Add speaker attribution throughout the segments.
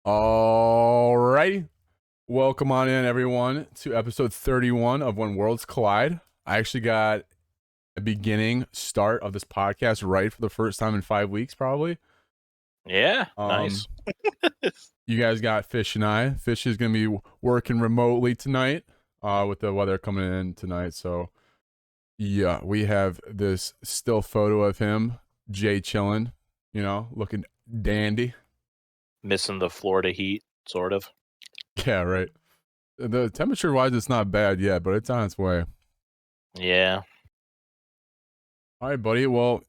Speaker 1: All right. Welcome on in, everyone, to episode 31 of When Worlds Collide. I actually got a beginning start of this podcast right for the first time in 5 weeks, probably.
Speaker 2: Yeah, nice.
Speaker 1: You guys got Fish and I. Fish is going to be working remotely tonight with the weather coming in tonight. So, yeah, we have this still photo of him, Jay chilling, looking dandy.
Speaker 2: Missing the Florida heat, sort of.
Speaker 1: Yeah, right. The temperature wise, it's not bad yet, but it's on its way.
Speaker 2: Yeah.
Speaker 1: All right, buddy. Well,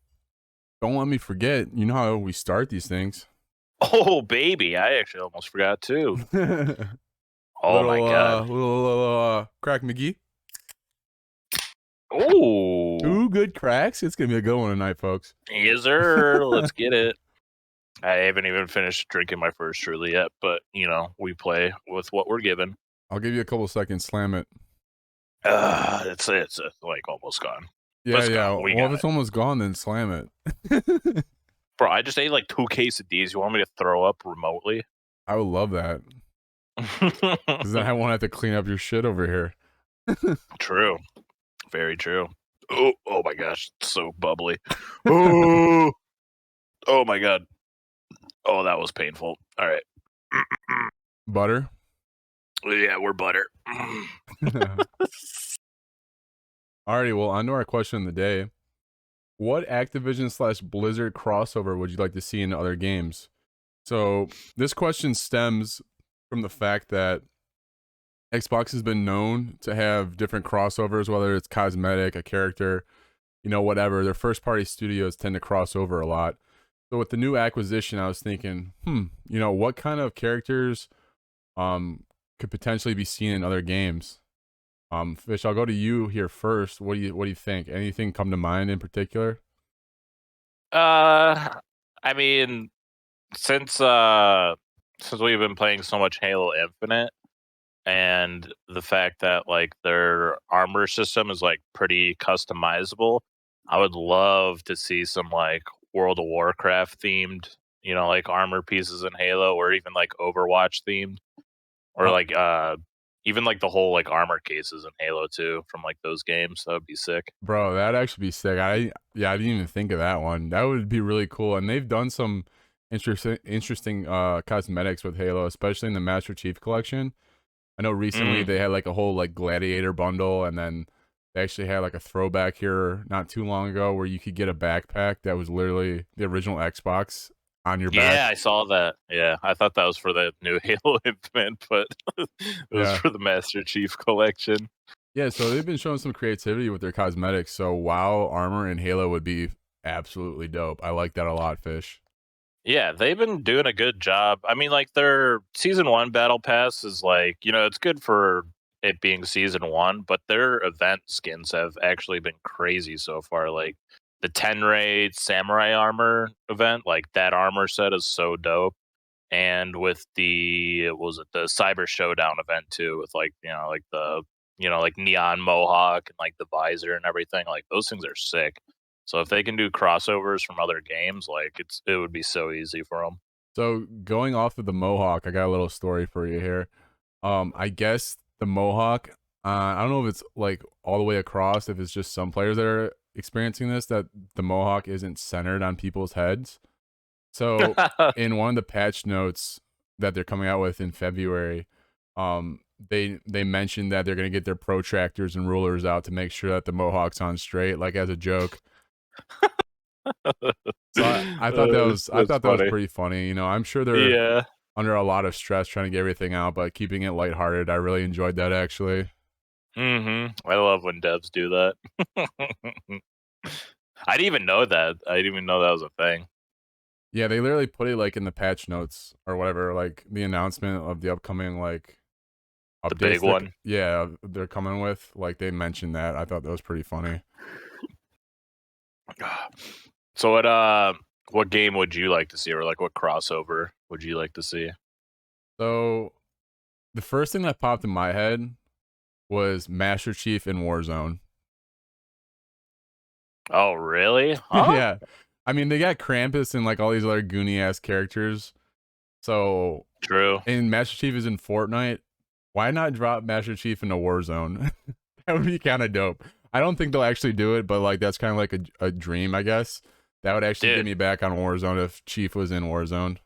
Speaker 1: don't let me forget. You know how we start these things.
Speaker 2: Oh, baby. I actually almost forgot, too. Oh, my God.
Speaker 1: Little crack McGee.
Speaker 2: Oh.
Speaker 1: 2 good cracks. It's going to be a good one tonight, folks.
Speaker 2: Yes, sir. Let's get it. I haven't even finished drinking my first Truly yet, but, we play with what we're given.
Speaker 1: I'll give you a couple seconds. Slam it.
Speaker 2: It's like almost gone.
Speaker 1: Yeah, yeah. Well, if it's almost gone, then slam it.
Speaker 2: Bro, I just ate like 2 quesadillas. You want me to throw up remotely?
Speaker 1: I would love that. Because then I won't have to clean up your shit over here.
Speaker 2: True. Very true. Oh my gosh. It's so bubbly. Oh my God. Oh, that was painful. All right.
Speaker 1: Butter?
Speaker 2: Yeah, we're butter.
Speaker 1: Alrighty, well, on to our question of the day. What Activision/Blizzard crossover would you like to see in other games? So this question stems from the fact that Xbox has been known to have different crossovers, whether it's cosmetic, a character, whatever. Their first-party studios tend to cross over a lot. So with the new acquisition, I was thinking, what kind of characters could potentially be seen in other games? Fish, I'll go to you here first. What do you think? Anything come to mind in particular?
Speaker 2: I mean, since we've been playing so much Halo Infinite, and the fact that like their armor system is like pretty customizable, I would love to see some like World of Warcraft themed, like armor pieces in Halo, or even like Overwatch themed, or like even like the whole like armor cases in Halo 2 from like those games. That would be sick.
Speaker 1: Bro, that'd actually be sick. I didn't even think of that one. That would be really cool. And they've done some interesting cosmetics with Halo, especially in the Master Chief Collection. I know recently they had like a whole like gladiator bundle, and then they actually had like a throwback here not too long ago where you could get a backpack that was literally the original Xbox on your back.
Speaker 2: Yeah, I saw that. Yeah, I thought that was for the new Halo Infinite, but it was for the Master Chief Collection.
Speaker 1: Yeah, so they've been showing some creativity with their cosmetics. So WoW armor in Halo would be absolutely dope. I like that a lot, Fish.
Speaker 2: Yeah, they've been doing a good job. I mean, like their season 1 battle pass is like, it's good for it being season 1, but their event skins have actually been crazy so far. Like the 10 raid samurai armor event, like that armor set is so dope. And with the Cyber Showdown event too, with like, like the like neon mohawk and like the visor and everything, like those things are sick. So if they can do crossovers from other games, like it would be so easy for them.
Speaker 1: So going off of the mohawk, I got a little story for you here. I guess the mohawk, I don't know if it's like all the way across, if it's just some players that are experiencing this, that the mohawk isn't centered on people's heads. So in one of the patch notes that they're coming out with in February, they mentioned that they're gonna get their protractors and rulers out to make sure that the mohawk's on straight, like as a joke. So I thought that was pretty funny. I'm sure they're under a lot of stress trying to get everything out, but keeping it lighthearted. I really enjoyed that actually.
Speaker 2: I love when devs do that. I didn't even know that. I didn't even know that was a thing.
Speaker 1: Yeah, they literally put it like in the patch notes or whatever, like the announcement of the upcoming like updates.
Speaker 2: The big one.
Speaker 1: Yeah, they're coming with. Like they mentioned that. I thought that was pretty funny.
Speaker 2: So what game would you like to see, or like what crossover would you like to see?
Speaker 1: So the first thing that popped in my head was Master Chief in Warzone.
Speaker 2: Oh, really? Huh?
Speaker 1: Yeah. I mean, they got Krampus and like all these other goony ass characters. So,
Speaker 2: True.
Speaker 1: and Master Chief is in Fortnite. Why not drop Master Chief into Warzone? That would be kind of dope. I don't think they'll actually do it, but like that's kind of like a dream, I guess. That would actually get
Speaker 2: Dude,
Speaker 1: me back on Warzone if Chief was in Warzone.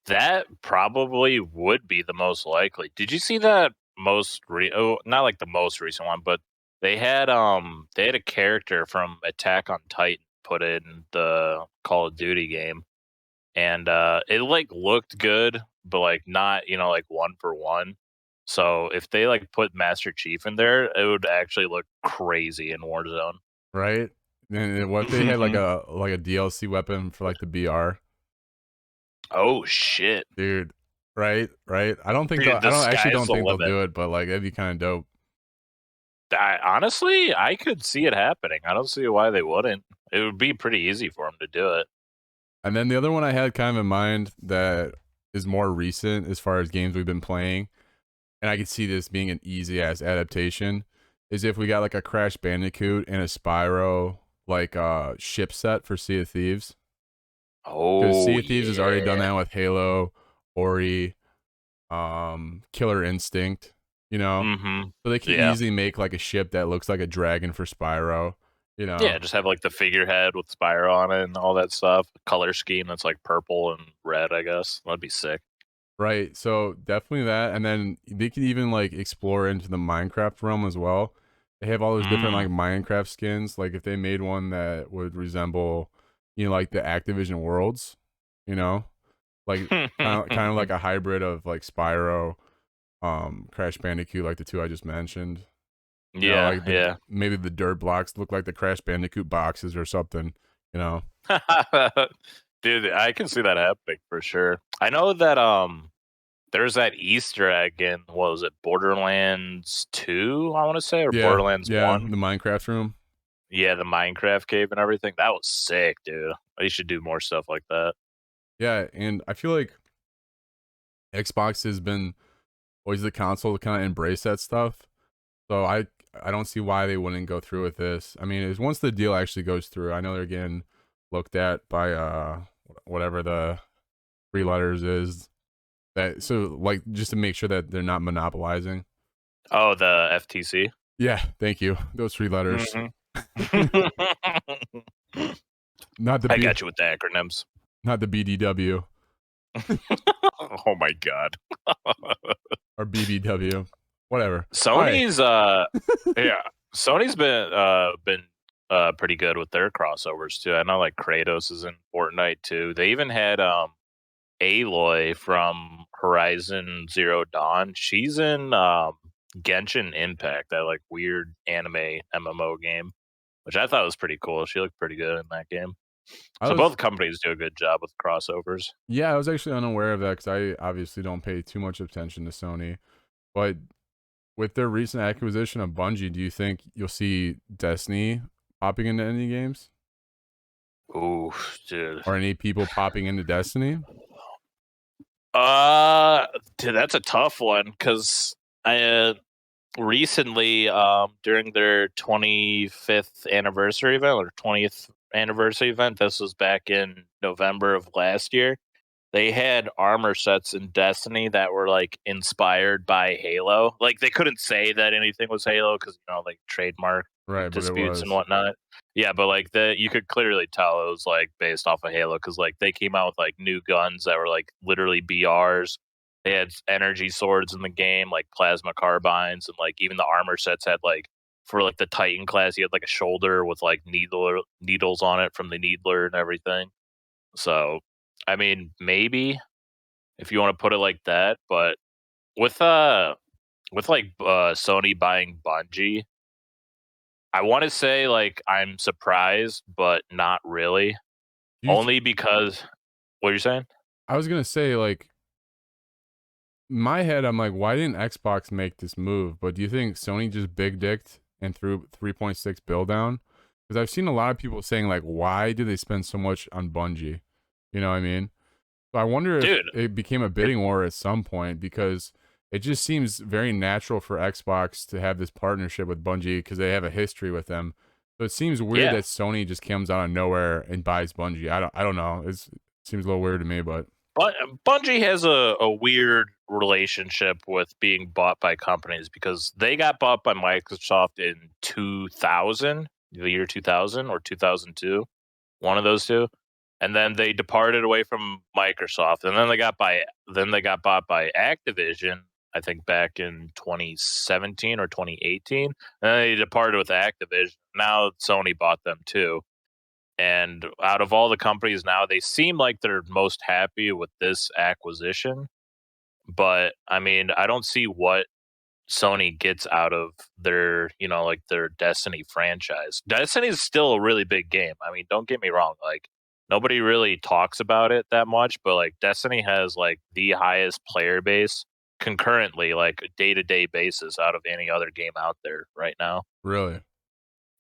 Speaker 2: that probably would be the most likely. Did you see that not like the most recent one, but they had a character from Attack on Titan put in the Call of Duty game, and it like looked good, but like not, like one for one. So if they like put Master Chief in there, it would actually look crazy in Warzone.
Speaker 1: Right? And what if they had like a DLC weapon for like the BR?
Speaker 2: Oh shit.
Speaker 1: Dude, right? Right? I don't think
Speaker 2: Dude, the
Speaker 1: I actually
Speaker 2: sky's
Speaker 1: don't
Speaker 2: the
Speaker 1: think they'll
Speaker 2: limit.
Speaker 1: do it, but like that'd be kind of dope.
Speaker 2: Honestly, I could see it happening. I don't see why they wouldn't. It would be pretty easy for them to do it.
Speaker 1: And then the other one I had kind of in mind that is more recent as far as games we've been playing, and I could see this being an easy ass adaptation, is if we got like a Crash Bandicoot and a Spyro like ship set for Sea of Thieves. Because
Speaker 2: Oh
Speaker 1: Sea of Thieves has already done
Speaker 2: yeah.
Speaker 1: that with Halo, Ori, Killer Instinct, you know?
Speaker 2: Mm-hmm.
Speaker 1: So they could
Speaker 2: Yeah.
Speaker 1: easily make like a ship that looks like a dragon for Spyro, you
Speaker 2: Yeah,
Speaker 1: know?
Speaker 2: just have like the figurehead with Spyro on it and all that stuff. Color scheme that's like purple and red, I guess. That'd be sick.
Speaker 1: Right. So definitely that. And then they could even like explore into the Minecraft realm as well. They have all those different like
Speaker 2: Mm.
Speaker 1: Minecraft skins. Like if they made one that would resemble, like the Activision worlds, you know, like kind of like a hybrid of like Spyro, Crash Bandicoot, like the two I just mentioned.
Speaker 2: Yeah,
Speaker 1: Like
Speaker 2: yeah.
Speaker 1: maybe the dirt blocks look like the Crash Bandicoot boxes or something, you know.
Speaker 2: Dude, I can see that happening for sure. I know that there's that Easter egg in, what was it, Borderlands 2, I want to say, or
Speaker 1: Yeah,
Speaker 2: Borderlands
Speaker 1: yeah,
Speaker 2: 1?
Speaker 1: the Minecraft room.
Speaker 2: Yeah, the Minecraft cave and everything. That was sick, dude. They should do more stuff like that.
Speaker 1: Yeah, and I feel like Xbox has been always the console to kind of embrace that stuff. So I don't see why they wouldn't go through with this. I mean, it's once the deal actually goes through. I know they're getting looked at by whatever the three letters is. That so like just to make sure that they're not monopolizing.
Speaker 2: Oh, the FTC?
Speaker 1: Yeah, thank you. Those three letters.
Speaker 2: Hmm.
Speaker 1: Not the
Speaker 2: I
Speaker 1: B
Speaker 2: got you with the acronyms.
Speaker 1: not the BDW
Speaker 2: Oh my god.
Speaker 1: or BBW. Whatever. All right.
Speaker 2: Sony's yeah. Sony's been pretty good with their crossovers too. I know like Kratos is in Fortnite too. They even had Aloy from Horizon Zero Dawn. She's in Genshin Impact, that like weird anime MMO game, which I thought was pretty cool. She looked pretty good in that game.
Speaker 1: I
Speaker 2: So
Speaker 1: was
Speaker 2: both companies do a good job with crossovers.
Speaker 1: Yeah, I was actually unaware of that because I obviously don't pay too much attention to Sony. But with their recent acquisition of Bungie, do you think you'll see Destiny popping into any games
Speaker 2: Ooh, dude.
Speaker 1: or any people popping into Destiny?
Speaker 2: Dude, that's a tough one because I recently, during their 25th anniversary event or 20th anniversary event, this was back in November of last year. They had armor sets in Destiny that were like inspired by Halo. Like they couldn't say that anything was Halo because like trademark
Speaker 1: Right, but it
Speaker 2: disputes and
Speaker 1: was.
Speaker 2: whatnot. Yeah, but like you could clearly tell it was like based off of Halo because like they came out with like new guns that were like literally BRs. They had energy swords in the game, like plasma carbines, and like even the armor sets had like for like the Titan class, you had like a shoulder with like needles on it from the needler and everything. So, I mean, maybe if you want to put it like that, but with Sony buying Bungie, I want to say like I'm surprised, but not really.
Speaker 1: Do you
Speaker 2: Only because what you're saying?
Speaker 1: I was gonna say like in my head, I'm like, why didn't Xbox make this move? But do you think Sony just big dicked and threw 3.6 bill down? Because I've seen a lot of people saying like, why did they spend so much on Bungie? You know what I mean? So I wonder if
Speaker 2: Dude,
Speaker 1: it became a bidding war at some point because it just seems very natural for Xbox to have this partnership with Bungie because they have a history with them. So it seems weird
Speaker 2: yeah.
Speaker 1: that Sony just comes out of nowhere and buys Bungie. I don't know. It seems a little weird to me, but
Speaker 2: But Bungie has a weird relationship with being bought by companies because they got bought by Microsoft in 2000, the year 2000 or 2002, one of those two. And then they departed away from Microsoft, and then they got bought by Activision, I think back in 2017 or 2018. And then they departed with Activision. Now Sony bought them too. And out of all the companies now, they seem like they're most happy with this acquisition. But I mean, I don't see what Sony gets out of their, like their Destiny franchise. Destiny is still a really big game. I mean, don't get me wrong. Like, nobody really talks about it that much, but like Destiny has like the highest player base concurrently, like day to day basis out of any other game out there right now.
Speaker 1: Really?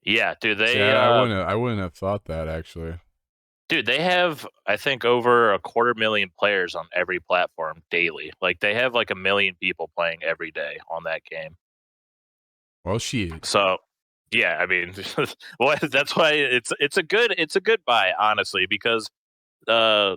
Speaker 2: Yeah, dude,
Speaker 1: Yeah, I wouldn't have thought that actually.
Speaker 2: Dude, they have, I think, over 250,000 players on every platform daily. Like, they have like 1,000,000 people playing every day on that game.
Speaker 1: Well, shit.
Speaker 2: So, yeah, I mean, well, that's why it's a good buy, honestly, because uh,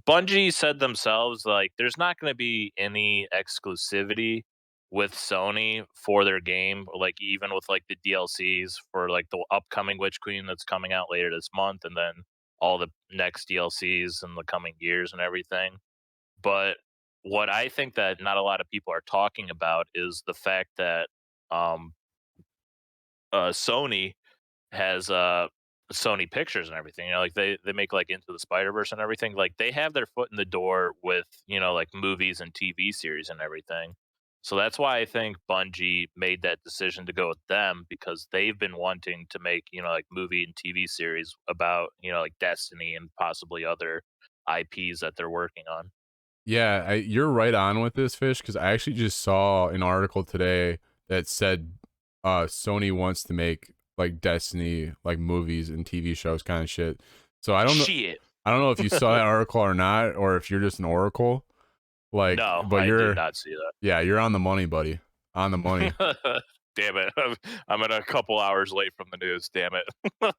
Speaker 2: Bungie said themselves like there's not going to be any exclusivity with Sony for their game, like even with like the DLCs for like the upcoming Witch Queen that's coming out later this month, and then all the next DLCs in the coming years and everything. But what I think that not a lot of people are talking about is the fact that um, Sony has Sony Pictures and everything. Like they make like Into the Spider-Verse and everything. Like they have their foot in the door with, like movies and TV series and everything. So that's why I think Bungie made that decision to go with them because they've been wanting to make, like movie and TV series about, like Destiny and possibly other IPs that they're working on.
Speaker 1: Yeah, you're right on with this, Fish, because I actually just saw an article today that said Sony wants to make like Destiny like movies and TV shows kind of shit. So
Speaker 2: Shit.
Speaker 1: I don't know if you saw that article or not, or if you're just an oracle. Like,
Speaker 2: No,
Speaker 1: but
Speaker 2: I did not see
Speaker 1: yeah, you're on the money, buddy. On the money.
Speaker 2: that. Damn it. I'm a couple hours late from the news, damn it.
Speaker 1: All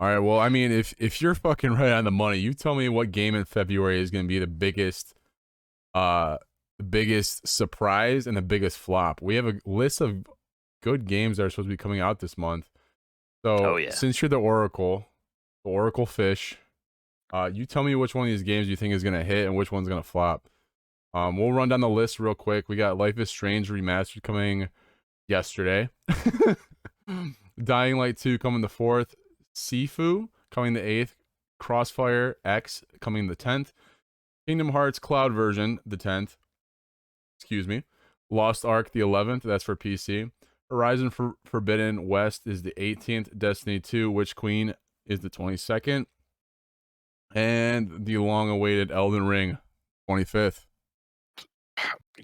Speaker 1: right, well, I mean, if you're fucking right on the money, you tell me what game in February is going to be the biggest surprise and the biggest flop. We have a list of good games that are supposed to be coming out this month. So,
Speaker 2: Oh, yeah.
Speaker 1: since you're the Oracle Fish, you tell me which one of these games you think is going to hit and which one's going to flop. We'll run down the list real quick. We got Life is Strange Remastered coming yesterday. Dying Light 2 coming the 4th. Sifu coming the 8th. Crossfire X coming the 10th. Kingdom Hearts Cloud version the 10th. Excuse me. Lost Ark the 11th. That's for PC. Horizon Forbidden West is the 18th. Destiny 2 Witch Queen is the 22nd. And the long-awaited Elden Ring 25th.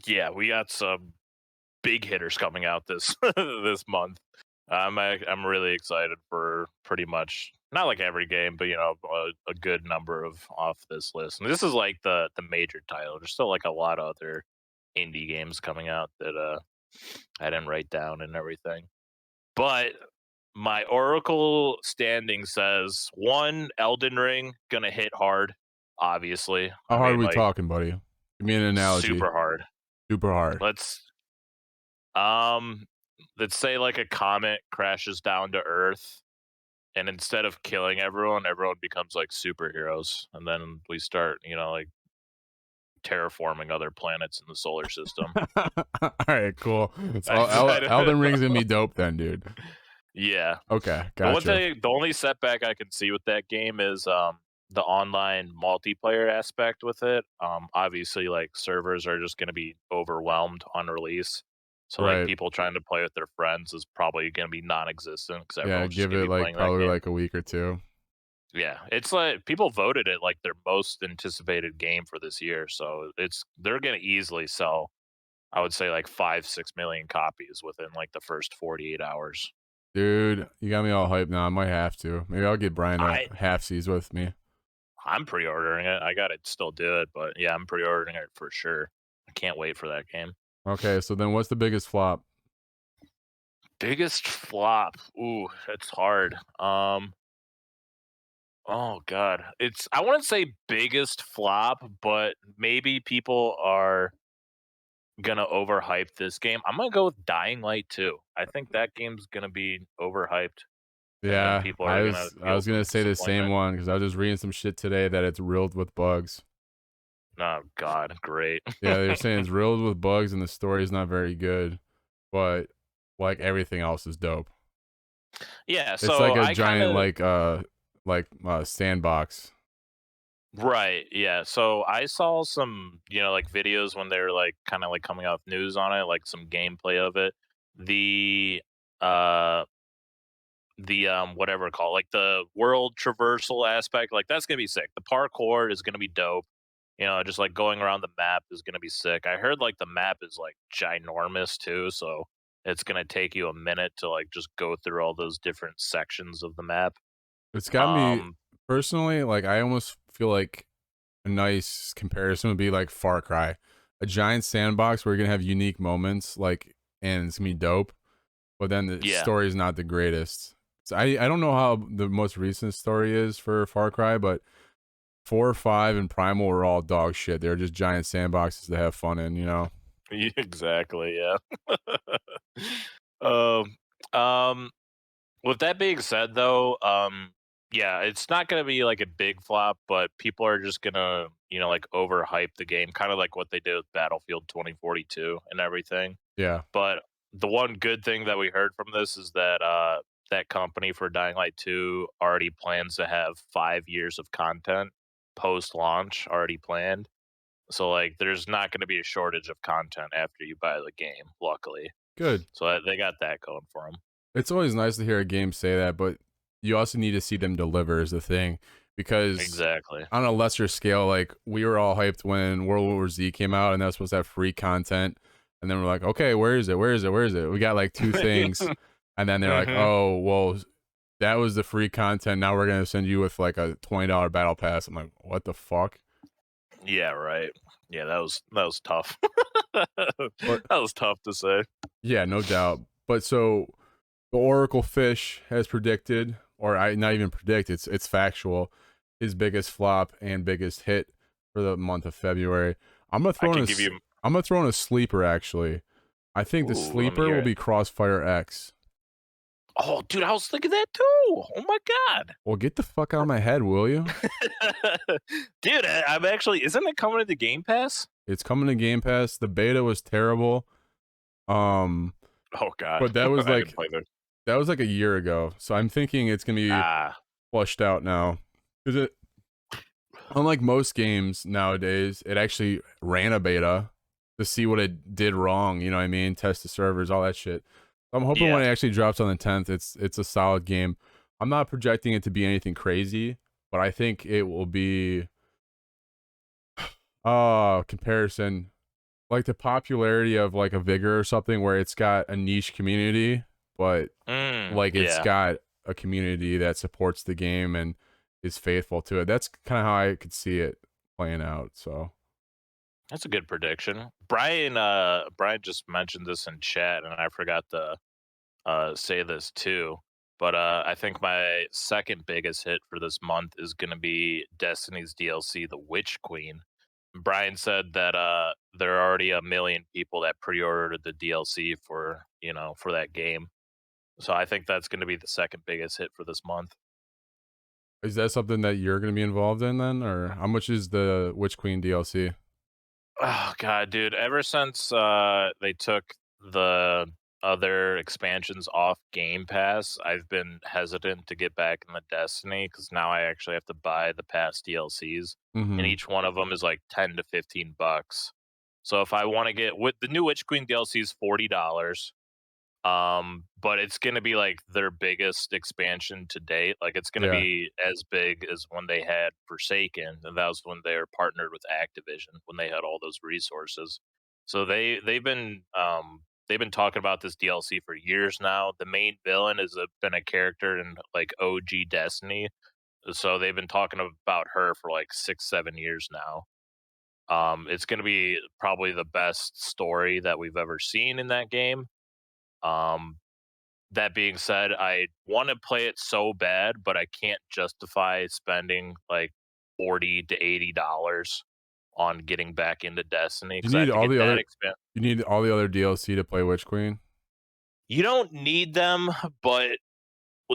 Speaker 2: Yeah, we got some big hitters coming out this this month. I'm really excited for pretty much not like every game, but a good number of off this list. And this is like the major title. There's still like a lot of other indie games coming out that I didn't write down and everything. But my Oracle standing says one Elden Ring gonna hit hard. Obviously,
Speaker 1: How
Speaker 2: I
Speaker 1: hard are
Speaker 2: mean
Speaker 1: we
Speaker 2: like
Speaker 1: talking, buddy? Give me an analogy.
Speaker 2: super hard.
Speaker 1: Super hard.
Speaker 2: Um, let's say like a comet crashes down to Earth, and instead of killing everyone, everyone becomes like superheroes, and then we start, like terraforming other planets in the solar system.
Speaker 1: All right, cool. So Elden Ring's gonna be dope then, dude.
Speaker 2: Yeah.
Speaker 1: Okay,
Speaker 2: The one
Speaker 1: gotcha.
Speaker 2: thing, the only setback I can see with that game is the online multiplayer aspect with it. Obviously, like servers are just going to be overwhelmed on release, so like
Speaker 1: Right.
Speaker 2: people trying to play with their friends is probably going to be non-existent because
Speaker 1: Yeah,
Speaker 2: everyone's just
Speaker 1: give
Speaker 2: going to
Speaker 1: it
Speaker 2: be
Speaker 1: like
Speaker 2: playing that
Speaker 1: probably
Speaker 2: game.
Speaker 1: like a week or two.
Speaker 2: Yeah, it's like people voted it like their most anticipated game for this year, so they're going to easily sell. I would say like 5-6 million copies within like the first 48 hours.
Speaker 1: Dude, you got me all hyped now. I might have to. Maybe I'll get Brian to
Speaker 2: I
Speaker 1: half seas with me.
Speaker 2: I'm pre-ordering it. I gotta still do it, but yeah, I'm pre-ordering it for sure. I can't wait for that game.
Speaker 1: Okay, so then what's the biggest flop?
Speaker 2: Biggest flop. Ooh, it's hard. Oh god. I wouldn't say biggest flop, but maybe people are gonna overhype this game. I'm gonna go with Dying Light 2. I think that game's gonna be overhyped, and then
Speaker 1: Yeah,
Speaker 2: people
Speaker 1: I
Speaker 2: are gonna
Speaker 1: was I
Speaker 2: feel
Speaker 1: was
Speaker 2: some
Speaker 1: gonna say the same
Speaker 2: disappointment.
Speaker 1: one because I was just reading some shit today that it's riddled with bugs.
Speaker 2: Oh god, great.
Speaker 1: Yeah, they're saying it's riddled with bugs and the story's not very good, but like everything else is dope.
Speaker 2: Yeah,
Speaker 1: It's
Speaker 2: so
Speaker 1: like a
Speaker 2: I
Speaker 1: giant
Speaker 2: kinda
Speaker 1: sandbox.
Speaker 2: right, yeah. So I saw some, like videos when they were like kind of like coming out with news on it, like some gameplay of it. The uh whatever it called, like the world traversal aspect, like that's gonna be sick. The parkour is gonna be dope. Just like going around the map is gonna be sick. I heard like the map is like ginormous too, so it's gonna take you a minute to like just go through all those different sections of the map.
Speaker 1: It's got me
Speaker 2: Um,
Speaker 1: personally, like I almost feel like a nice comparison would be like Far Cry. A giant sandbox where you're gonna have unique moments, like and it's gonna be dope, but then the
Speaker 2: yeah.
Speaker 1: story is not the greatest. So I don't know how the most recent story is for Far Cry, but 4, 5, and Primal were all dog shit. They're just giant sandboxes to have fun in, you know?
Speaker 2: Yeah, exactly, yeah. Um, um, with that being said, though, yeah, it's not gonna be like a big flop, but people are just gonna, like overhype the game, kind of like what they did with Battlefield 2042 and everything.
Speaker 1: Yeah.
Speaker 2: But the one good thing that we heard from this is that that company for Dying Light 2 already plans to have 5 years of content post launch already planned. So like, there's not going to be a shortage of content after you buy the game. Luckily,
Speaker 1: Good.
Speaker 2: so they got that going for them.
Speaker 1: It's always nice to hear a game say that, but you also need to see them deliver is the thing. Because
Speaker 2: Exactly.
Speaker 1: on a lesser scale, like we were all hyped when World War Z came out and that was supposed to have free content. And then we're like, okay, where is it? Where is it? Where is it? We got like two things. And then they're like,
Speaker 2: hmm
Speaker 1: oh, well, that was the free content. Now we're gonna send you with like a $20 battle pass. I'm like, what the fuck?
Speaker 2: Yeah. Right. Yeah. That was tough. that
Speaker 1: But
Speaker 2: was tough to say.
Speaker 1: yeah, no doubt. But so the Oracle Fish has predicted, or I not even predict, it's factual, his biggest flop and biggest hit for the month of February. I'm gonna
Speaker 2: I
Speaker 1: throw in
Speaker 2: can
Speaker 1: a
Speaker 2: give you.
Speaker 1: I'm gonna throw in a sleeper actually. I think the
Speaker 2: Ooh, let me
Speaker 1: sleeper
Speaker 2: hear
Speaker 1: will
Speaker 2: it.
Speaker 1: be Crossfire X.
Speaker 2: Oh, dude, I was thinking that too. Oh my god.
Speaker 1: Well, get the fuck out of my head, will you?
Speaker 2: Dude, I'm actually. Isn't it coming to the Game Pass?
Speaker 1: It's coming to Game Pass. The beta was terrible. Um,
Speaker 2: Oh god,
Speaker 1: but that was
Speaker 2: I didn't
Speaker 1: like
Speaker 2: play that.
Speaker 1: a year ago. So I'm thinking it's gonna be
Speaker 2: Ah,
Speaker 1: flushed out now. Is it unlike most games nowadays, it actually ran a beta to see what it did wrong, you know what I mean? Test the servers, all that shit. I'm hoping
Speaker 2: yeah.
Speaker 1: when it actually drops on the 10th, it's a solid game. I'm not projecting it to be anything crazy, but I think it will be comparison like the popularity of like a Vigor or something where it's got a niche community, but like it's
Speaker 2: Yeah.
Speaker 1: got a community that supports the game and is faithful to it. That's kind of how I could see it playing out. So
Speaker 2: That's a good prediction. Brian just mentioned this in chat, and I forgot to say this too. But I think my second biggest hit for this month is going to be Destiny's DLC, The Witch Queen. Brian said that there are already a million people that pre-ordered the DLC for that game. So I think that's going to be the second biggest hit for this month.
Speaker 1: is that something that you're going to be involved in then, or how much is the Witch Queen DLC?
Speaker 2: Oh god, dude! Ever since they took the other expansions off Game Pass, I've been hesitant to get back in the Destiny because now I actually have to buy the past DLCs, and
Speaker 1: Mm-hmm.
Speaker 2: each one of them is like $10 to $15. So if I want to get with the new Witch Queen DLC is $40. But it's gonna be like their biggest expansion to date. Like it's gonna
Speaker 1: Yeah.
Speaker 2: be as big as when they had Forsaken, and that was when they were partnered with Activision when they had all those resources. So they've been talking about this DLC for years now. The main villain been a character in like OG Destiny, so they've been talking about her for like 6 7 years now. It's gonna be probably the best story that we've ever seen in that game. Um, that being said, I want to play it so bad, but I can't justify spending like $40 to $80 on getting back into Destiny
Speaker 1: You
Speaker 2: because I
Speaker 1: need
Speaker 2: have to
Speaker 1: all
Speaker 2: get
Speaker 1: the
Speaker 2: that
Speaker 1: other.
Speaker 2: expansion.
Speaker 1: You need all the other DLC to play Witch Queen.
Speaker 2: You don't need them, but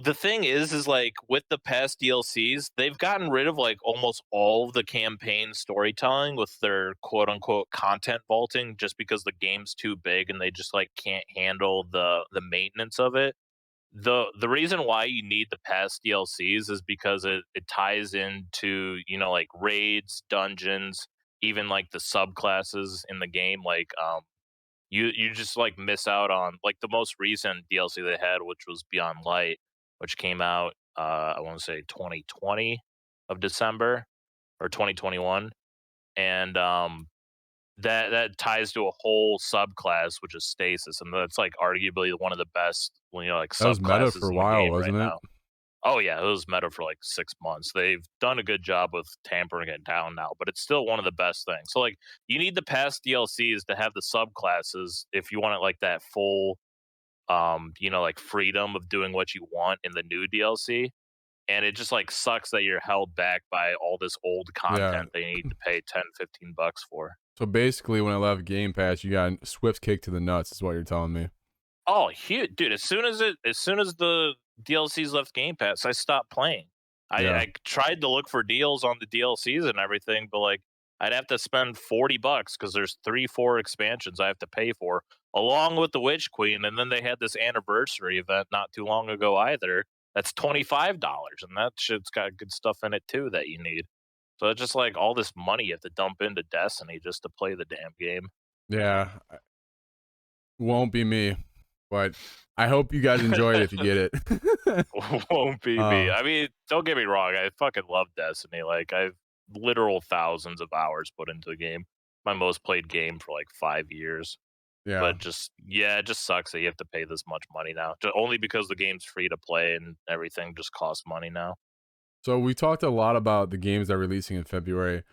Speaker 2: the thing is like with the past DLCs, they've gotten rid of like almost all of the campaign storytelling with their quote unquote content vaulting just because the game's too big and they just like can't handle the maintenance of it. The reason why you need the past DLCs is because it ties into, like raids, dungeons, even like the subclasses in the game. Like you just like miss out on like the most recent DLC they had, which was Beyond Light, which came out I want to say 2020 of December or 2021. And that ties to a whole subclass, which is stasis, and that's like arguably one of the best, like
Speaker 1: That was meta
Speaker 2: subclasses
Speaker 1: for a
Speaker 2: in the
Speaker 1: while,
Speaker 2: game right
Speaker 1: wasn't it?
Speaker 2: now. Oh yeah, it was meta for like 6 months. They've done a good job with tampering it down now, but it's still one of the best things. So like, you need the past DLCs to have the subclasses if you want it like that full, like freedom of doing what you want in the new DLC. And it just like sucks that you're held back by all this old
Speaker 1: Yeah.
Speaker 2: content they need to pay 10-15 bucks for.
Speaker 1: So basically, when I left Game Pass, you got a swift kick to the nuts. Is what you're telling me.
Speaker 2: Oh, huge, dude! As soon as the DLCs left Game Pass, I stopped playing. I,
Speaker 1: Yeah.
Speaker 2: I tried to look for deals on the DLCs and everything, but like I'd have to spend $40 because there's 3, 4 expansions I have to pay for, along with the Witch Queen, and then they had this anniversary event not too long ago either. That's $25, and that shit's got good stuff in it too that you need. So it's just like all this money you have to dump into Destiny just to play the damn game.
Speaker 1: Yeah. Won't be me, but I hope you guys enjoy it if you get it.
Speaker 2: Won't be me.
Speaker 1: uh,
Speaker 2: I mean, don't get me wrong. I fucking love Destiny. Like, I've literal thousands of hours put into the game. My most played game for like 5 years.
Speaker 1: yeah.
Speaker 2: But yeah, it just sucks that you have to pay this much money now. Only because the game's free to play and everything just costs money now.
Speaker 1: So we talked a lot about the games that are releasing in February,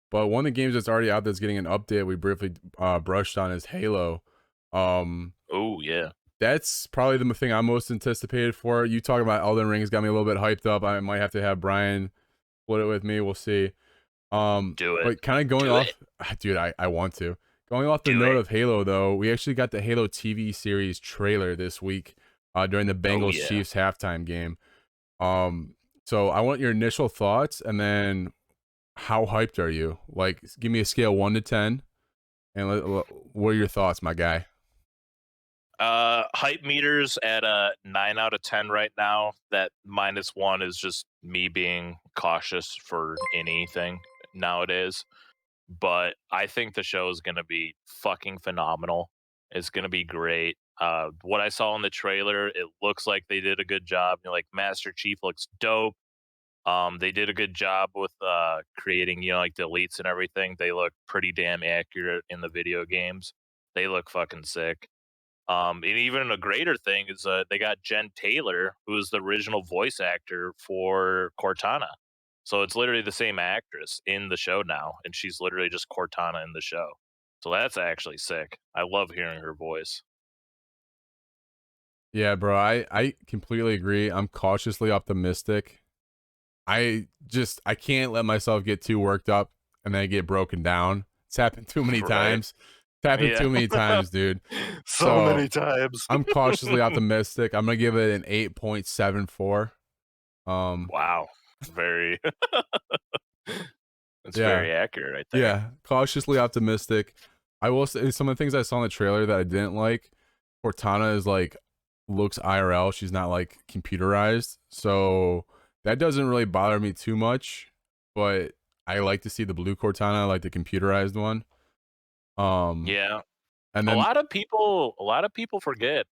Speaker 1: but one of the games that's already out that's getting an update we briefly brushed on is Halo. Um,
Speaker 2: Oh, yeah.
Speaker 1: that's probably the thing I'm most anticipated for. You talking about Elden Ring has got me a little bit hyped up. I might have to have Brian split it with me. We'll see.
Speaker 2: Do it.
Speaker 1: But kind of going
Speaker 2: Do it.
Speaker 1: off, dude, I want to. Going off the
Speaker 2: Do
Speaker 1: note
Speaker 2: it.
Speaker 1: of Halo, though, we actually got the Halo TV series trailer this week during the
Speaker 2: Oh,
Speaker 1: Bengals
Speaker 2: yeah.
Speaker 1: Chiefs halftime game. Um, so I want your initial thoughts, and then how hyped are you? Like, give me a scale 1 to 10, and what are your thoughts, my guy?
Speaker 2: Hype meters at a 9 out of 10 right now. That -1 is just me being cautious for anything nowadays. But I think the show is going to be fucking phenomenal. It's going to be great. What I saw in the trailer, it looks like they did a good job. Like Master Chief looks dope. They did a good job with creating, like the elites and everything. They look pretty damn accurate in the video games. They look fucking sick. And even a greater thing is they got Jen Taylor, who is the original voice actor for Cortana. So it's literally the same actress in the show now, and she's literally just Cortana in the show. So that's actually sick. I love hearing her voice.
Speaker 1: Yeah, bro, I completely agree. I'm cautiously optimistic. I can't let myself get too worked up and then get broken down. It's happened too many
Speaker 2: Right?
Speaker 1: times. It's happened
Speaker 2: Yeah.
Speaker 1: too many times, dude.
Speaker 2: So
Speaker 1: So
Speaker 2: many times.
Speaker 1: I'm cautiously optimistic. I'm gonna give it an 8.74. Um,
Speaker 2: Wow. Very That's
Speaker 1: yeah,
Speaker 2: very accurate right there.
Speaker 1: yeah, cautiously optimistic. I will say some of the things I saw in the trailer that I didn't like. Cortana is like looks IRL. She's not like computerized, so that doesn't really bother me too much. But I like to see the blue Cortana, like the computerized one. Um,
Speaker 2: Yeah.
Speaker 1: and
Speaker 2: A
Speaker 1: then
Speaker 2: lot of people forget.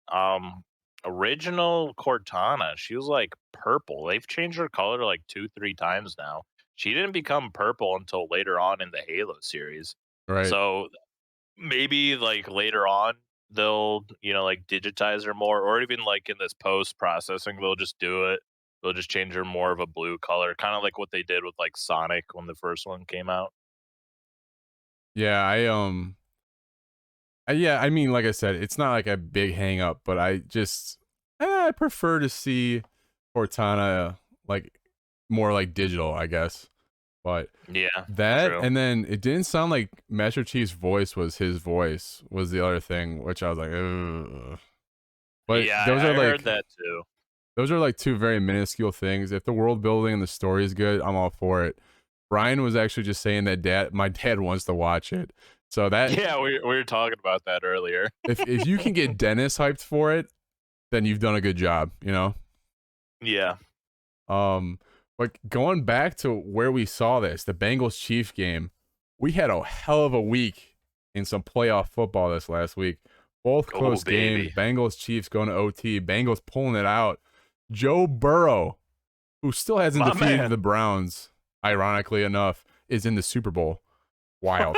Speaker 2: Original Cortana, she was like purple. They've changed her color like 2, 3 times now. She didn't become purple until later on in the Halo series.
Speaker 1: right,
Speaker 2: So maybe like later on they'll, like digitize her more, or even like in this post processing, they'll just do it. They'll just change her more of a blue color, kind of like what they did with like Sonic when the first one came out.
Speaker 1: yeah, yeah, I mean, like I said, it's not like a big hang up, but I just I prefer to see Cortana like more like digital, I guess. But
Speaker 2: Yeah,
Speaker 1: that,
Speaker 2: true.
Speaker 1: and then it didn't sound like Master Chief's voice was his voice, was the other thing, which I was like, ugh. But
Speaker 2: Yeah, I heard that too.
Speaker 1: those are like two very minuscule things. If the world building and the story is good, I'm all for it. Brian was actually just saying that my dad wants to watch it. So that
Speaker 2: Yeah, we were talking about that earlier.
Speaker 1: if you can get Dennis hyped for it, then you've done a good job, you know?
Speaker 2: Yeah.
Speaker 1: But going back to where we saw this, the Bengals Chief game, we had a hell of a week in some playoff football this last week. Both close games. Bengals Chiefs going to OT. Bengals pulling it out. Joe Burrow, who still hasn't defeated the Browns, ironically enough, is in the Super Bowl. Wild.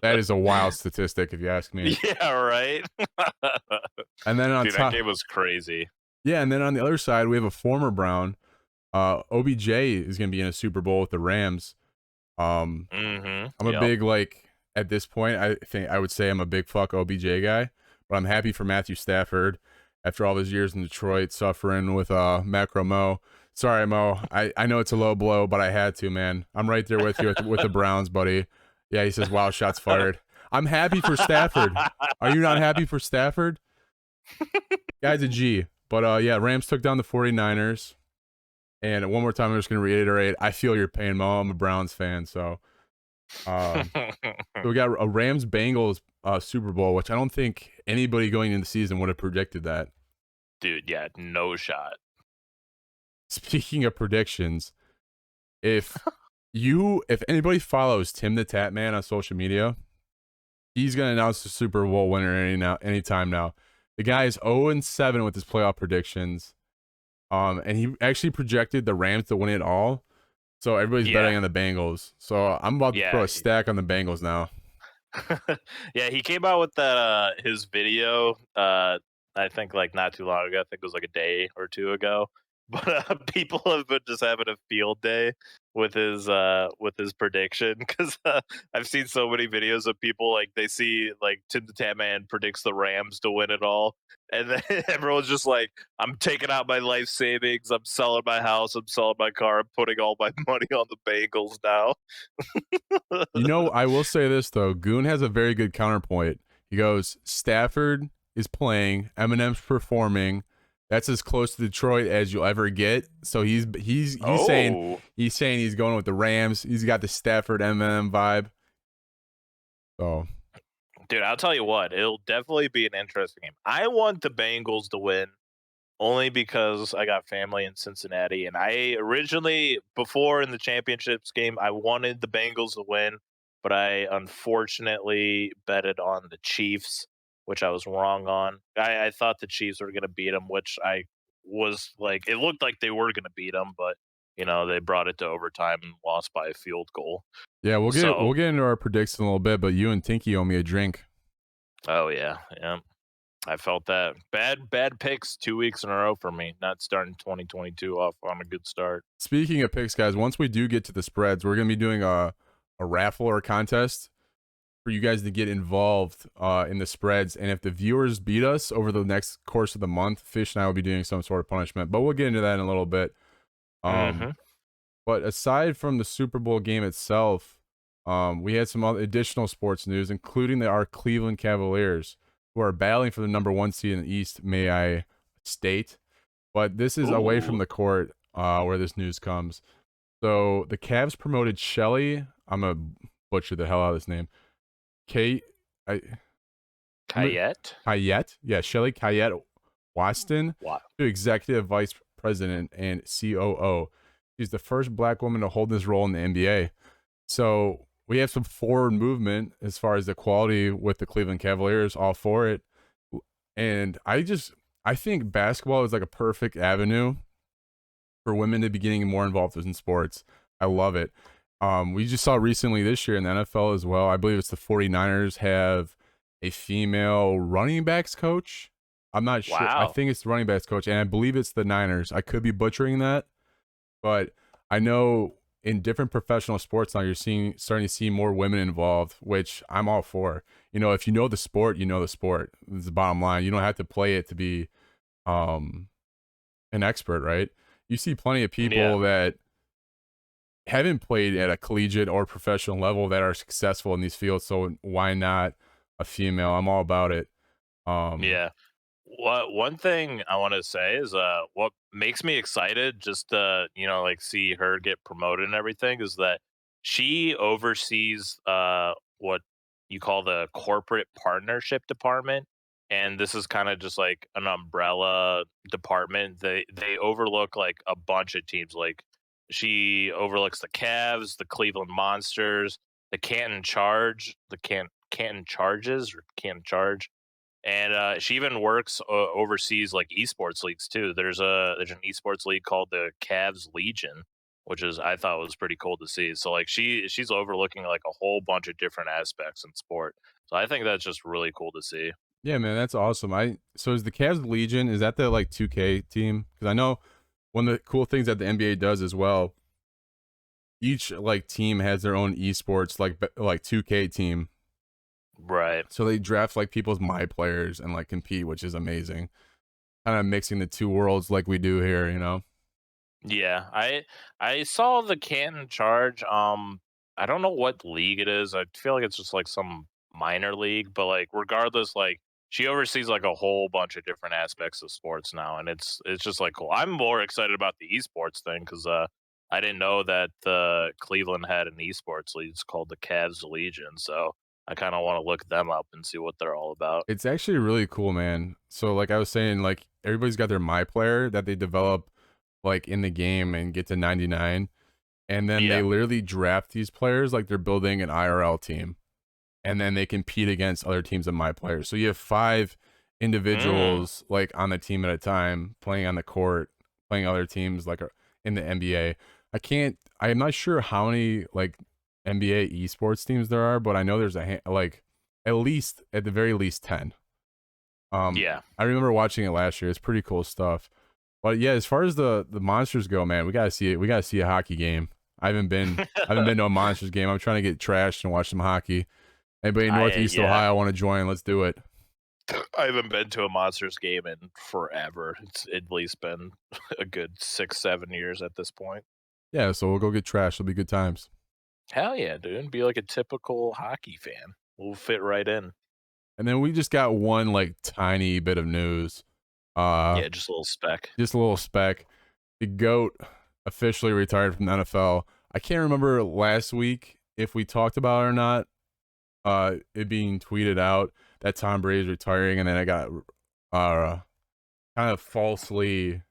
Speaker 1: That is a wild statistic, if you ask me.
Speaker 2: Yeah, right.
Speaker 1: And then on
Speaker 2: Dude,
Speaker 1: top,
Speaker 2: that game was crazy.
Speaker 1: Yeah, and then on the other side, we have a former Brown. OBJ is going to be in a Super Bowl with the Rams. I'm a big, like, at this point, I think I would say I'm a big fuck OBJ guy, but I'm happy for Matthew Stafford after all those years in Detroit suffering with Macro Mo. Sorry, Mo. I know it's a low blow, but I had to, man. I'm right there with you with the Browns, buddy. Yeah, he says, wow, shots fired. I'm happy for Stafford. Are you not happy for Stafford? Guy's a G. But yeah, Rams took down the 49ers. And one more time, I'm just going to reiterate, I feel your pain, Mo. I'm a Browns fan, so we got a Rams-Bengals Super Bowl, which I don't think anybody going into the season would have predicted that.
Speaker 2: Dude, yeah, no shot.
Speaker 1: Speaking of predictions, if anybody follows Tim the Tat Man on social media, he's going to announce the Super Bowl winner anytime now. The guy is 0-7 with his playoff predictions. And he actually projected the Rams to win it all. So everybody's betting on the Bengals. So I'm about to throw a stack on the Bengals now.
Speaker 2: Yeah, he came out with that his video I think like not too long ago. I think it was like a day or two ago. But people have been just having a field day with his prediction because I've seen so many videos of people like they see like Tim the Tat Man predicts the Rams to win it all, and then everyone's just like, I'm taking out my life savings, I'm selling my house, I'm selling my car, I'm putting all my money on the Bengals now.
Speaker 1: You know, I will say this though, Goon has a very good counterpoint. He goes, Stafford is playing, Eminem's performing. That's as close to Detroit as you'll ever get. So he's saying he's going with the Rams. He's got the Stafford Eminem vibe. So,
Speaker 2: dude, I'll tell you what, it'll definitely be an interesting game. I want the Bengals to win only because I got family in Cincinnati, and I originally, before in the championships game, I wanted the Bengals to win, but I unfortunately betted on the Chiefs, which I was wrong on. I thought the Chiefs were going to beat them, which I was like, it looked like they were going to beat them, but you know, they brought it to overtime and lost by a field goal.
Speaker 1: Yeah, we'll get into our predictions in a little bit, but you and Tinky owe me a drink.
Speaker 2: Oh yeah. I felt that bad picks 2 weeks in a row for me, not starting 2022 off on a good start.
Speaker 1: Speaking of picks, guys, once we do get to the spreads, we're going to be doing a raffle or a contest for you guys to get involved in the spreads. And if the viewers beat us over the next course of the month, Fish and I will be doing some sort of punishment. But we'll get into that in a little bit. But aside from the Super Bowl game itself, we had some other additional sports news, including our Cleveland Cavaliers, who are battling for the number 1 seed in the East, may I state. But this is away from the court where this news comes. So the Cavs promoted Shelly. I'm going to butcher the hell out of this name. Kayette? Yeah, Shelly Kayette Waston to executive vice president and COO. She's the first black woman to hold this role in the NBA. So we have some forward movement as far as equality with the Cleveland Cavaliers, all for it. And I think basketball is like a perfect avenue for women to be getting more involved in sports. I love it. We just saw recently this year in the NFL as well. I believe it's the 49ers have a female running backs coach. I'm not sure. I think it's the running backs coach, and I believe it's the Niners. I could be butchering that, but I know in different professional sports now you're starting to see more women involved, which I'm all for. You know, if you know the sport, you know the sport. It's the bottom line. You don't have to play it to be an expert, right? You see plenty of
Speaker 2: Yeah.
Speaker 1: people that haven't played at a collegiate or professional level that are successful in these fields. So why not a female? I'm all about it. Um,
Speaker 2: Yeah. One thing I want to say is what makes me excited just to, like see her get promoted and everything is that she oversees what you call the corporate partnership department, and this is kind of just like an umbrella department. They overlook like a bunch of teams. Like she overlooks the Cavs, the Cleveland Monsters, the Canton Charges or Canton Charge, and she even works overseas like esports leagues too. There's an esports league called the Cavs Legion, which is I thought was pretty cool to see. So like she's overlooking like a whole bunch of different aspects in sport. So I think that's just really cool to see.
Speaker 1: yeah, man, that's awesome. So is the Cavs Legion, is that the like 2K team? Because I know one of the cool things that the NBA does as well, each like team has their own esports like 2K team.
Speaker 2: Right.
Speaker 1: So they draft like people's my players and like compete, which is amazing. Kind of mixing the two worlds like we do here, you know.
Speaker 2: Yeah, I saw the Canton Charge. I don't know what league it is. I feel like it's just like some minor league, but like regardless, like she oversees like a whole bunch of different aspects of sports now, and it's just like cool. I'm more excited about the esports thing because I didn't know that Cleveland had an esports league. It's called the Cavs Legion, so I kind of want to look them up and see what they're all about.
Speaker 1: It's actually really cool, man. So like I was saying, like everybody's got their my player that they develop like in the game and get to 99, and then they
Speaker 2: Yeah.
Speaker 1: literally draft these players like they're building an IRL team, and then they compete against other teams of my players. So you have 5
Speaker 2: Mm.
Speaker 1: individuals like on the team at a time playing on the court, playing other teams like in the NBA. I'm not sure how many like NBA esports teams there are, but I know there's like at the very least 10.
Speaker 2: Yeah.
Speaker 1: I remember watching it last year. It's pretty cool stuff. But yeah, as far as the monsters go, man, we gotta see it. We gotta see a hockey game. I haven't been to a monsters game. I'm trying to get trashed and watch some hockey. Anybody in Northeast
Speaker 2: Yeah.
Speaker 1: Ohio want to join? Let's do it.
Speaker 2: I haven't been to a Monsters game in forever. It's at least been a good 6, 7 years at this point.
Speaker 1: Yeah, so we'll go get trashed. It'll be good times.
Speaker 2: Hell yeah, dude. Be like a typical hockey fan. We'll fit right in.
Speaker 1: And then we just got one like tiny bit of news. Uh,
Speaker 2: Yeah, just a little speck.
Speaker 1: just a little speck. The GOAT officially retired from the NFL. I can't remember last week if we talked about it or not. It being tweeted out that Tom Brady's retiring, and then it got kind of falsely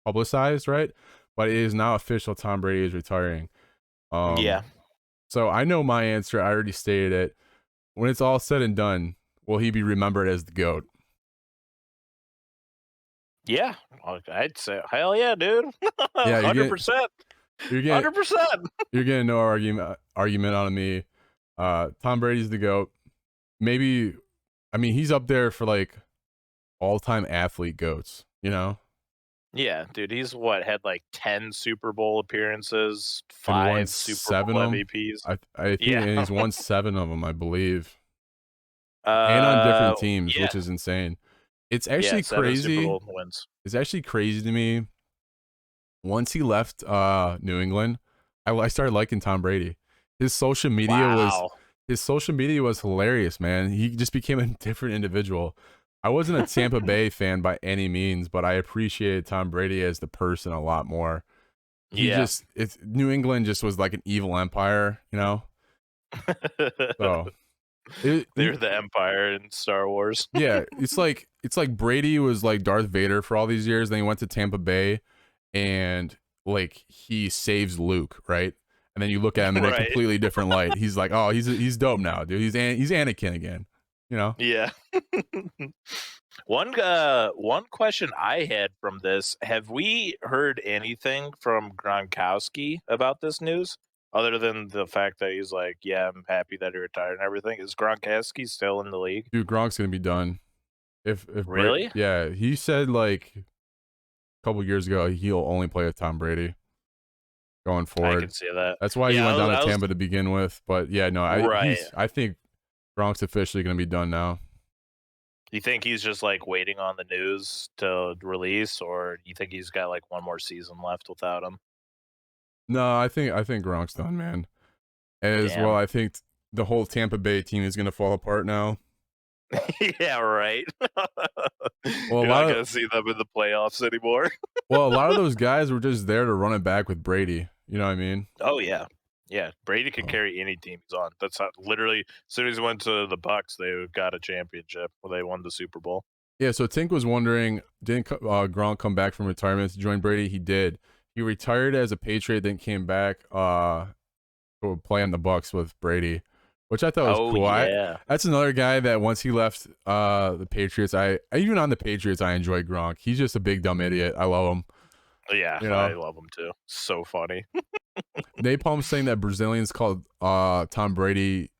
Speaker 1: publicized, right? But it is now official. Tom Brady is retiring.
Speaker 2: Yeah.
Speaker 1: So I know my answer. I already stated it. When it's all said and done, will he be remembered as the GOAT?
Speaker 2: Yeah. I'd say hell yeah, dude.
Speaker 1: Yeah,
Speaker 2: 100%.
Speaker 1: you're getting
Speaker 2: 100%.
Speaker 1: you're getting no argument out of me. Tom Brady's the GOAT. Maybe, I mean, he's up there for like all-time athlete GOATs, you know?
Speaker 2: Yeah, dude, he's what had like 10 Super Bowl appearances,
Speaker 1: And won
Speaker 2: 5 Super
Speaker 1: 7
Speaker 2: Bowl
Speaker 1: of them.
Speaker 2: MVPs.
Speaker 1: I think,
Speaker 2: Yeah.
Speaker 1: and he's won 7 of them, I believe, and on different teams,
Speaker 2: Yeah.
Speaker 1: which is insane. It's
Speaker 2: Yeah,
Speaker 1: actually
Speaker 2: 7 Super
Speaker 1: crazy.
Speaker 2: Bowl wins.
Speaker 1: It's actually crazy to me. Once he left New England, I started liking Tom Brady. His social media was
Speaker 2: Wow.
Speaker 1: his social media was hilarious, man. He just became a different individual. I wasn't a Tampa Bay fan by any means, but I appreciated Tom Brady as the person a lot more.
Speaker 2: Yeah.
Speaker 1: It's New England just was like an evil empire, you know? So
Speaker 2: They're the Empire in Star Wars.
Speaker 1: yeah, it's like Brady was like Darth Vader for all these years, then he went to Tampa Bay and like he saves Luke, right? And then you look at him in a
Speaker 2: Right.
Speaker 1: completely different light. He's like, "Oh, he's dope now, dude. He's Anakin again." You know?
Speaker 2: Yeah. One question I had from this, have we heard anything from Gronkowski about this news? Other than the fact that he's like, yeah, I'm happy that he retired and everything. Is Gronkowski still in the league?
Speaker 1: Dude, Gronk's going to be done.
Speaker 2: Really?
Speaker 1: Yeah, he said like a couple years ago he'll only play with Tom Brady going
Speaker 2: I can
Speaker 1: forward.
Speaker 2: see that.
Speaker 1: That's why he
Speaker 2: Yeah,
Speaker 1: went down to
Speaker 2: I was
Speaker 1: Tampa to begin with. But yeah, no,
Speaker 2: right.
Speaker 1: I think Gronk's officially going to be done now.
Speaker 2: You think he's just like waiting on the news to release, or you think he's got like one more season left without him?
Speaker 1: No, I think Gronk's done, man. As well,
Speaker 2: Damn.
Speaker 1: I think the whole Tampa Bay team is gonna fall apart now.
Speaker 2: Yeah, right.
Speaker 1: Well,
Speaker 2: You're not gonna see them in the playoffs anymore.
Speaker 1: a lot of those guys were just there to run it back with Brady. You know what I mean?
Speaker 2: Oh yeah, yeah. Brady can
Speaker 1: Oh.
Speaker 2: carry any team he's on. That's how, literally. As soon as he went to the Bucks, they got a championship. Well, they won the Super Bowl.
Speaker 1: Yeah. So Tink was wondering, didn't Gronk come back from retirement to join Brady? He did. He retired as a Patriot, then came back to play on the Bucks with Brady, which I thought was cool.
Speaker 2: Yeah.
Speaker 1: That's another guy that once he left the Patriots, I even on the Patriots, I enjoy Gronk. He's just a big dumb idiot. I love him.
Speaker 2: Yeah,
Speaker 1: You know?
Speaker 2: I love him too. So funny.
Speaker 1: Napalm's saying that Brazilians called Tom Brady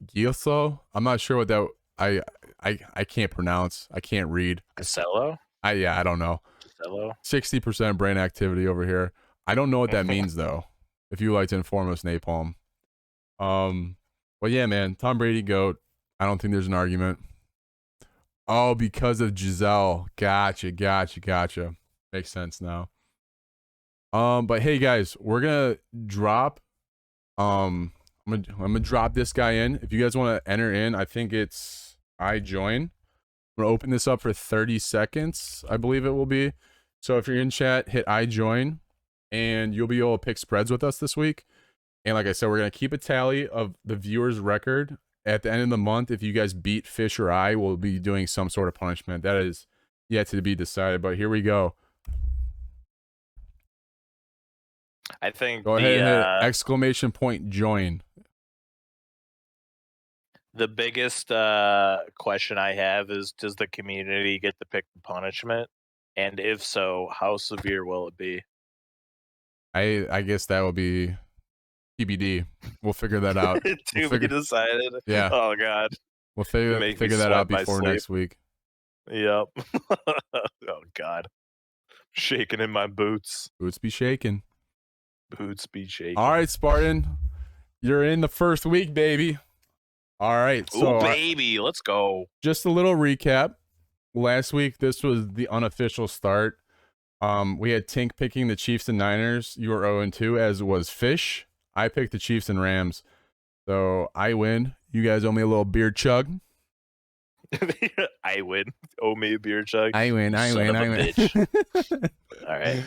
Speaker 1: Gilso. I'm not sure what that. I can't pronounce. I can't read.
Speaker 2: Casello?
Speaker 1: I don't know.
Speaker 2: Casello?
Speaker 1: 60% brain activity over here. I don't know what that means though. If you would like to inform us, Napalm. Well, yeah, man. Tom Brady GOAT. I don't think there's an argument. Oh, because of Giselle. Gotcha. Makes sense now. But hey guys, we're gonna drop. I'm gonna drop this guy in. If you guys want to enter in, I think it's I join. I'm gonna open this up for 30 seconds. I believe it will be. So if you're in chat, hit I join, and you'll be able to pick spreads with us this week. And like I said, we're gonna keep a tally of the viewers' record at the end of the month. If you guys beat Fish or I, we'll be doing some sort of punishment. That is yet to be decided. But here we go.
Speaker 2: I think
Speaker 1: Go ahead and hit exclamation point join.
Speaker 2: The biggest question I have is, does the community get to pick the punishment? And if so, how severe will it be?
Speaker 1: I guess that will be TBD. We'll figure that out.
Speaker 2: To be decided.
Speaker 1: Yeah.
Speaker 2: Oh god.
Speaker 1: We'll figure that out before next week.
Speaker 2: Yep. Oh god. Shaking in my boots.
Speaker 1: Boots be shaking.
Speaker 2: Boots be shaking.
Speaker 1: All right, Spartan. You're in the first week, baby. All right. So,
Speaker 2: ooh, baby, let's go.
Speaker 1: Just a little recap. Last week, this was the unofficial start. We had Tink picking the Chiefs and Niners. You were 0-2, as was Fish. I picked the Chiefs and Rams. So I win. You guys owe me a little beer chug.
Speaker 2: I win. Owe me a beer chug.
Speaker 1: I win.
Speaker 2: Bitch. All right.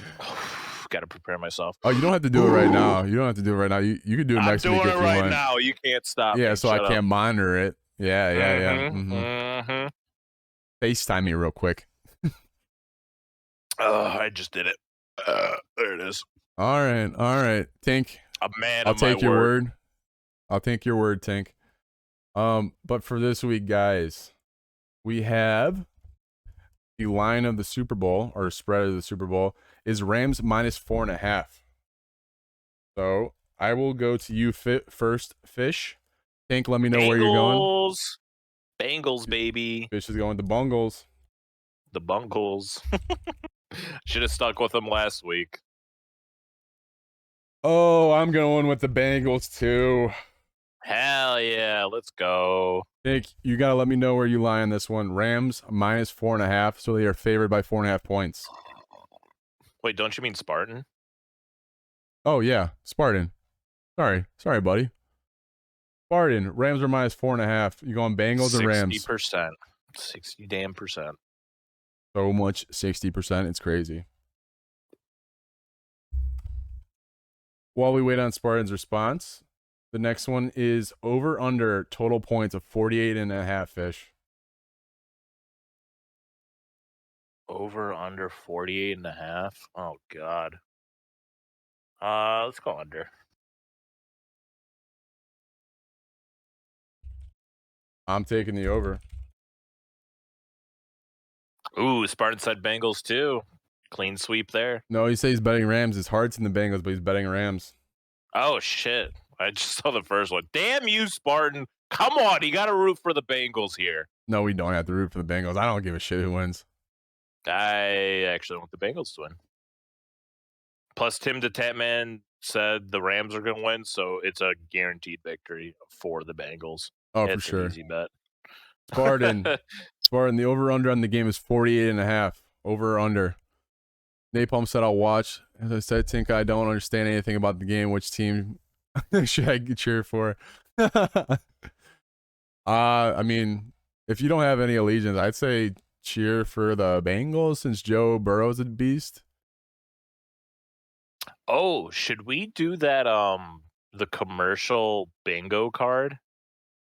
Speaker 2: Got to prepare myself.
Speaker 1: Oh, you don't have to do it right now. You could do it next week if you want.
Speaker 2: I'm doing it right now. You can't stop me.
Speaker 1: Yeah, so
Speaker 2: Shut
Speaker 1: I can't
Speaker 2: up.
Speaker 1: monitor it. Yeah.
Speaker 2: Mm-hmm.
Speaker 1: FaceTime me real quick.
Speaker 2: I just did it. There it is.
Speaker 1: All right. Tink.
Speaker 2: A man
Speaker 1: I'll
Speaker 2: of my
Speaker 1: take your word. I'll take your word, Tink. But for this week, guys, we have the line of the Super Bowl, or spread of the Super Bowl, is Rams -4.5. So I will go to you first, Fish. Tink, let me know where you're going.
Speaker 2: Bengals, baby.
Speaker 1: Fish is going to Bungles.
Speaker 2: The Bungles. Should have stuck with them last week.
Speaker 1: Oh, I'm going with the Bengals too.
Speaker 2: Hell yeah, let's go.
Speaker 1: Tink, you gotta let me know where you lie on this one. Rams -4.5, so they are favored by 4.5 points.
Speaker 2: Wait, don't you mean Spartan?
Speaker 1: Oh yeah, Spartan. Sorry, buddy. Spartan. Rams are -4.5. You going Bengals or Rams?
Speaker 2: 60%. 60 damn percent.
Speaker 1: So much 60%. It's crazy. While we wait on Spartan's response, the next one is over under total points of 48.5, Fish.
Speaker 2: Over under 48.5. Oh god. Let's go under.
Speaker 1: I'm taking the over.
Speaker 2: Ooh, Spartan said Bengals too. Clean sweep there.
Speaker 1: No, he says he's betting Rams. His heart's in the Bengals, but he's betting Rams.
Speaker 2: Oh shit. I just saw the first one. Damn you, Spartan. Come on, you gotta root for the Bengals here.
Speaker 1: No, we don't have to root for the Bengals. I don't give a shit who wins.
Speaker 2: I actually want the Bengals to win. Plus, Tim the Tatman said the Rams are going to win, so it's a guaranteed victory for the Bengals.
Speaker 1: Oh,
Speaker 2: it's
Speaker 1: for sure.
Speaker 2: An easy bet.
Speaker 1: Spartan. Spartan, the over-under on the game is 48.5. Over or under. Napalm said I'll watch. As I said, Tinka, I don't understand anything about the game. Which team should I cheer for? I mean, if you don't have any allegiance, I'd say cheer for the Bengals since Joe Burrow's a beast.
Speaker 2: Oh, should we do that the commercial bingo card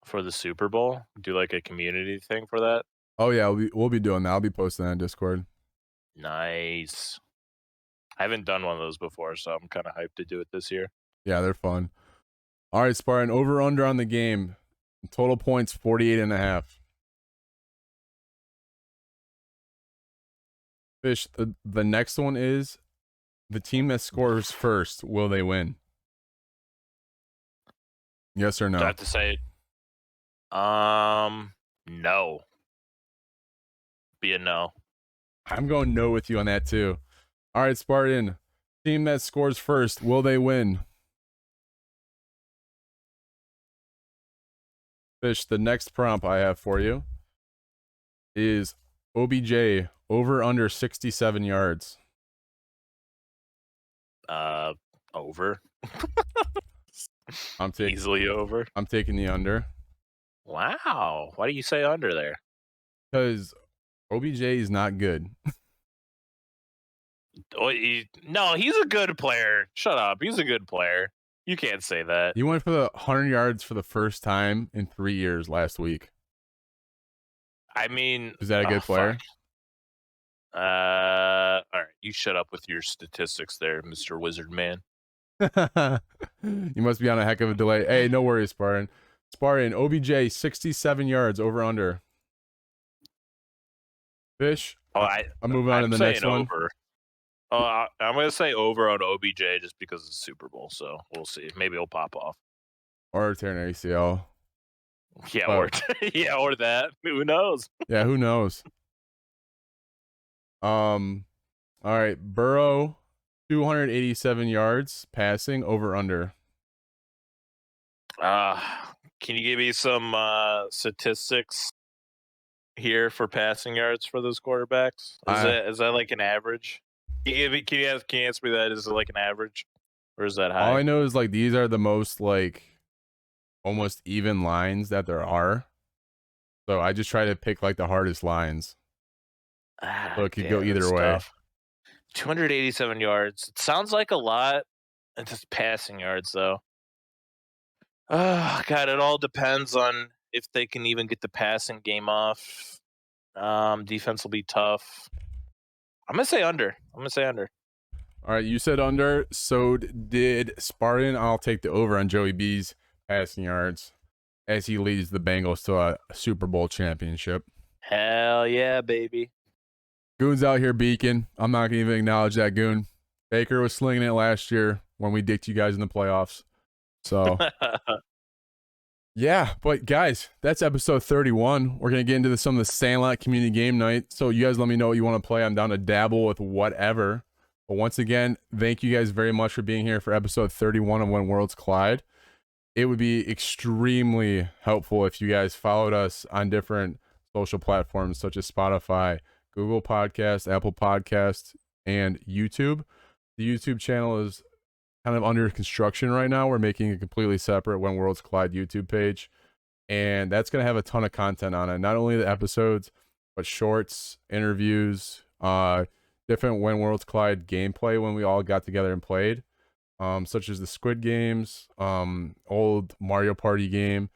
Speaker 2: for the Super Bowl? Do like a community thing for that?
Speaker 1: Oh yeah, we'll be doing that. I'll be posting that on Discord.
Speaker 2: Nice. I haven't done one of those before, so I'm kind of hyped to do it this year.
Speaker 1: Yeah, they're fun. All right, Spartan, over under on the game. Total points 48.5. Fish, the next one is the team that scores first, will they win? Yes or no?
Speaker 2: Do I have to say no. Be a no.
Speaker 1: I'm going no with you on that too. All right, Spartan, team that scores first, will they win? Fish, the next prompt I have for you is OBJ over under 67 yards.
Speaker 2: Over.
Speaker 1: I'm taking
Speaker 2: Easily over.
Speaker 1: I'm taking the under.
Speaker 2: Wow. Why do you say under there?
Speaker 1: Because OBJ is not good.
Speaker 2: Oh, no, he's a good player. Shut up. He's a good player. You can't say that.
Speaker 1: He went for the 100 yards for the first time in 3 years last week.
Speaker 2: I mean,
Speaker 1: is that a good player?
Speaker 2: All right. You shut up with your statistics there, Mr. Wizard Man.
Speaker 1: You must be on a heck of a delay. Hey, no worries, Spartan. Spartan, OBJ 67 yards over under. Fish.
Speaker 2: Oh,
Speaker 1: I'm moving on to the next one.
Speaker 2: Over. Oh, I'm gonna say over on OBJ just because it's Super Bowl, so we'll see. Maybe it'll pop off.
Speaker 1: Or tear an ACL.
Speaker 2: Yeah, or that. Who knows?
Speaker 1: Yeah, who knows? All right, Burrow, 287 yards passing over under.
Speaker 2: Can you give me some statistics here for passing yards for those quarterbacks? Is that like an average? Can you answer me that? Is it like an average, or is that high?
Speaker 1: All I know is like these are the most like almost even lines that there are. So I just try to pick like the hardest lines. So it could go either way.
Speaker 2: Tough. 287 yards. It sounds like a lot. It's just passing yards though. Oh God, it all depends on if they can even get the passing game off. Defense will be tough. I'm gonna say under.
Speaker 1: All right, you said under. So did Spartan. I'll take the over on Joey B's passing yards as he leads the Bengals to a Super Bowl championship.
Speaker 2: Hell yeah, baby.
Speaker 1: Goon's out here beaking. I'm not gonna even acknowledge that Goon. Baker was slinging it last year when we dicked you guys in the playoffs. So yeah, but guys, that's episode 31. We're going to get into some of the Sandlot community game night. So you guys let me know what you want to play. I'm down to dabble with whatever. But once again, thank you guys very much for being here for episode 31 of When Worlds Collide. It would be extremely helpful if you guys followed us on different social platforms such as Spotify, Google Podcasts, Apple Podcasts, and YouTube. The YouTube channel is kind of under construction right now. We're making a completely separate When Worlds Collide YouTube page, and that's going to have a ton of content on it. Not only the episodes, but shorts, interviews, different When Worlds Collide gameplay when we all got together and played, such as the Squid Games, old Mario Party game,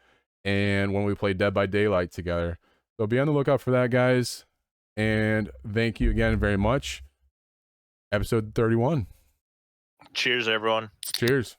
Speaker 1: and when we played Dead by Daylight together. So be on the lookout for that, guys, and thank you again very much. Episode 31.
Speaker 2: Cheers, everyone.
Speaker 1: Cheers.